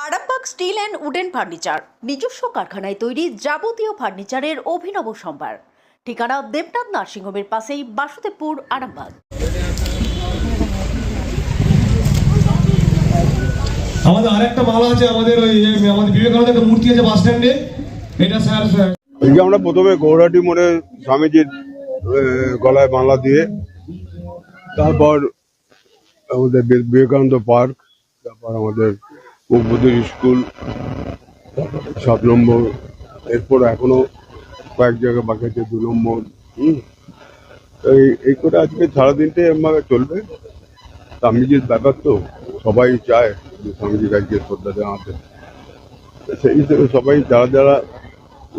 Arambagh steel and wooden furniture নিজস্ব কারখানায় তৈরি যাবতীয় ফার্নিচারের অভিনব সম্ভার। ঠিকানা দেবনাথ নার্সিংহোমের পাশেই, বাসুদেবপুর, আরামবাগ। আমাদের আরেকটা মালা আছে, আমাদের বিবেকানন্দের একটা মূর্তি আছে বাস স্ট্যান্ডে। এটা স্যার আমরা প্রথমে গৌরাটি মোড়ে স্বামীজির গলায় মালা দিয়ে, তারপর আমাদের বিবেকানন্দ পার্ক, তারপর আমাদের মুখবুদ্ধ স্কুল 7 নম্বর, এরপর এখনো কয়েক জায়গায় বাকি আছে 2 নম্বর। এই করে আজকে সারাদিনটা আমার চলবে। স্বামীজির ব্যাপার তো সবাই চায় যে স্বামীজির কাছে শ্রদ্ধা জানাতে, সেই হিসেবে সবাই যারা যারা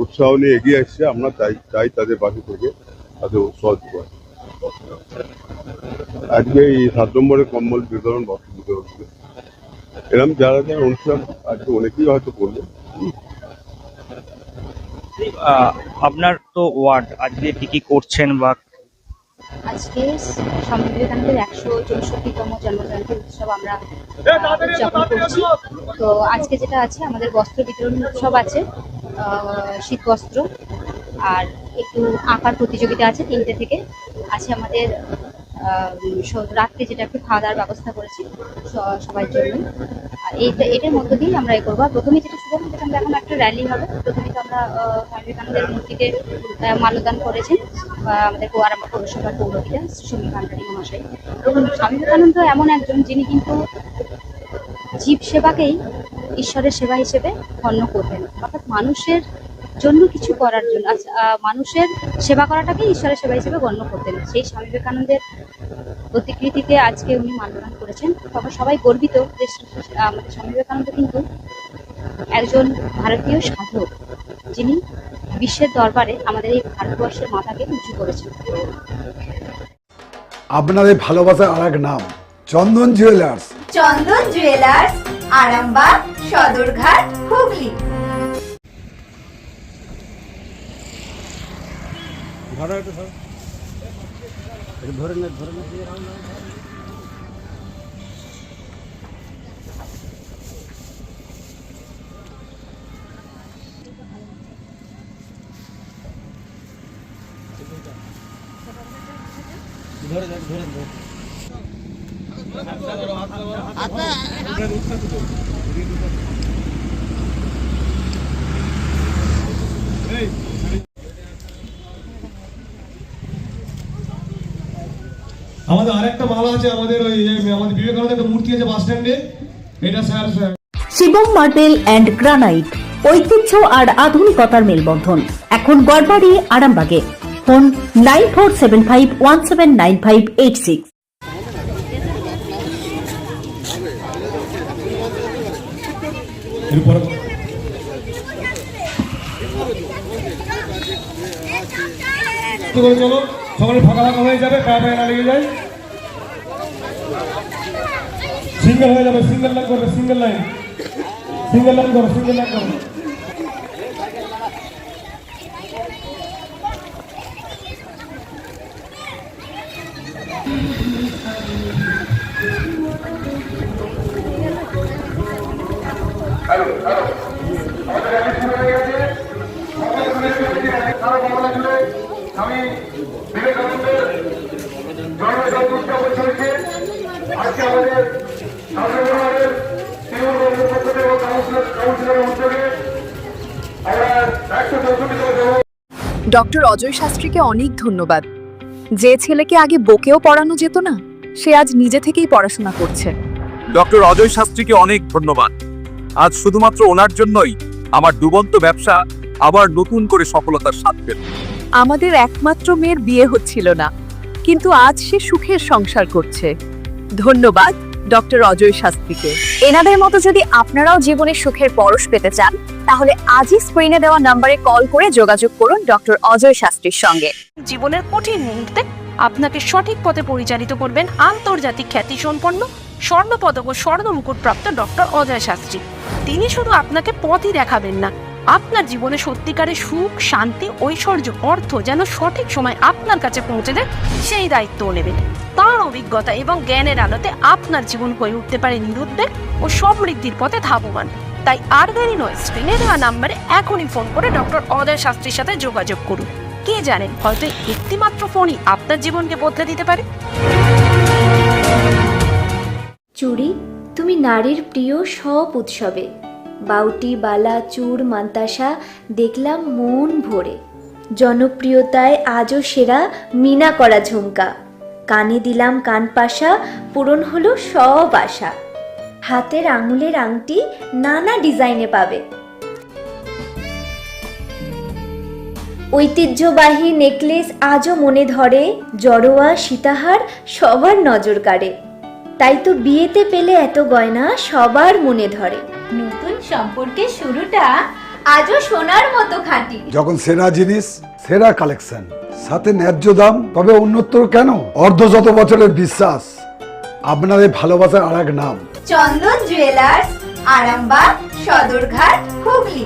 উৎসাহ নিয়ে এগিয়ে আসছে, আমরা চাই তাদের পাশে থেকে তাদের উৎসাহ দেওয়া। আজকে এই 7 নম্বরে কম্বল বিতরণ, বস্ত্র বিতরণ, এরকম যারা যারা অনুষ্ঠান আজকে অনেকেই হয়তো করবে। আপনার তো ওয়ার্ড, আজকে কি কি করছেন? বা আজকে স্বামী বিবেকানন্দের 164তম জন্মজয়ন্তী উৎসব আমরা উদযাপন করছি। তো আজকে যেটা আছে, আমাদের বস্ত্র বিতরণ উৎসব আছে, শীত বস্ত্র, আর একটু আঁকার প্রতিযোগিতা আছে 3টে থেকে। আছে আমাদের রাত্রে যেটা একটু খাওয়া দাওয়ার ব্যবস্থা করেছি সবার জন্য। আর এটার মধ্য দিয়েই আমরা করবো। আর প্রথমে যেটা শুরু হবে, যেটা আমরা এখন একটা র্যালি হবে। প্রথমে তো আমরা স্বামী বিবেকানন্দের মূর্তিকে মাল্যদান করেছেন আমাদের আরামবাগ পৌরসভার পৌরপিতা সুমি ভান্ডারী মহাশয়। এবং স্বামী বিবেকানন্দ এমন একজন যিনি কিন্তু জীব সেবাকেই ঈশ্বরের সেবা হিসেবে গণ্য করতেন, অর্থাৎ মানুষের জন্য কিছু করার জন্য, মানুষের সেবা করাটাকেই ঈশ্বরের সেবা হিসেবে গণ্য করতেন। সেই স্বামী বিবেকানন্দের প্রতিকৃতিতে আজকে উনি মাল্যদান করেছেন। তবে সবাই গর্বিত যে আমাদের স্বামী বিবেকানন্দ কিন্তু একজন ভারতীয় সাধক, যিনি বিশ্বের দরবারে আমাদের এই ভারতবর্ষের মাথাকে উঁচু করেছেন। আপনাদের ভালোবাসার আর এক নাম চন্দন জুয়েলার্স। চন্দন জুয়েলার্স, আরামবাগ, সদরঘাট, হুগলি। আমাদের আরেকটা মালা আছে, আমাদের বিবেকানন্দের একটা মূর্তি আছে বাস স্ট্যান্ডে। এটা sir Shivam marble and granite, ঐতিহ্য আর আধুনিকতার মেলবন্ধন, এখন গড়বাড়ি, আরামবাগে। ফোন 9475179586। এরপর চলো, সকালে ফাঁকা ফাঁকা হয়ে যাবে, পায়ে না লেগে যায়, সিঙ্গেল হয়ে যাবে, সিঙ্গেল লাইন করবে, সিঙ্গেল লাইন করো, সিঙ্গেল লাইন করো। স্বামী বিবেকানন্দের জন্মজয়ন্তী উদযাপন চলছে। আজকে আমাদের শাসনের তৃণমূল পক্ষ থেকে এবং কাউন্সিলরের উদ্যোগে আমরা 164তম। ডক্টর অজয় শাস্ত্রীকে অনেক ধন্যবাদ। যে ছেলেকে আগে বকেও পড়ানো যেত না, সে আজ নিজে থেকেই পড়াশোনা করছে। ডক্টর অজয় শাস্ত্রীকে অনেক ধন্যবাদ। আজ শুধুমাত্র ওনার জন্যই আমার ডুবন্ত ব্যবসা আবার নতুন করে সফলতার স্বাদ পেল। আমাদের একমাত্র মেয়ের বিয়ে হচ্ছিল না, কিন্তু আজ সে সুখের সংসার করছে। ধন্যবাদ ডক্টর অজয় শাস্ত্রীকে। এনাদের মতো যদি আপনারাও জীবনে সুখের পরশ পেতে চান, তাহলে আজই স্ক্রিনে দেওয়া নম্বরে কল করে যোগাযোগ করুন ডক্টর অজয় শাস্ত্রীর সঙ্গে। জীবনের কঠিন মুহূর্তে আপনাকে সঠিক পথে পরিচালিত করবেন আন্তর্জাতিক খ্যাতিসম্পন্ন স্বর্ণপদক ও স্বর্ণ মুকুটপ্রাপ্ত ডক্টর অজয় শাস্ত্রী। তিনি শুধু আপনাকে পথই দেখাবেন না, আপনার জীবনে সত্যিকারের সুখ, শান্তি, ঐশ্বর্য, অর্থ যেন সঠিক সময় আপনার কাছে পৌঁছে দেয়, সেই দায়িত্বও নেবেন। তার অভিজ্ঞতা এবং জ্ঞানের আলোতে আপনার জীবন হয়ে উঠতে পারে নিরুদ্বেগ ও সমৃদ্ধির পথে ধাবমান। তাই আর দেরি নয়, স্ক্রিনে দেওয়া নাম্বারে এখনই ফোন করে ডক্টর অজয় শাস্ত্রীর সাথে যোগাযোগ করুন। কে জানেন, হয়তো একটি মাত্র ফোনই আপনার জীবনকে বদলে দিতে পারে। চুড়ি, তুমি নারীর প্রিয় সব উৎসবে। বাউটি, বালা, চূড়, মান্তাসা দেখলাম মন ভরে। জনপ্রিয়তায় আজও সেরা মিনা করা ঝুমকা। কানে দিলাম কানপাশা, পূরণ হলো সব আশা। হাতের আঙুলের আংটি নানা ডিজাইনে পাবে। ঐতিহ্যবাহী নেকলেস আজও মনে ধরে। জড়োয়া, সীতাহার সবার নজর কাড়ে। তাই তো বিয়েতে পেলে এত গয়না সবার মনে ধরে। নতুন সম্পর্কের শুরুটা আজও সোনার মতো খাঁটি। যখন সেরা জিনিস, সেরা কালেকশন, সাথে ন্যায্য দাম, তবে উন্নতর কেন? অর্ধশত বছরের বিশ্বাস, আপনাদের ভালোবাসার আর এক নাম চন্দন জুয়েলার্স, আরামবাগ, সদরঘাট, হুগলি।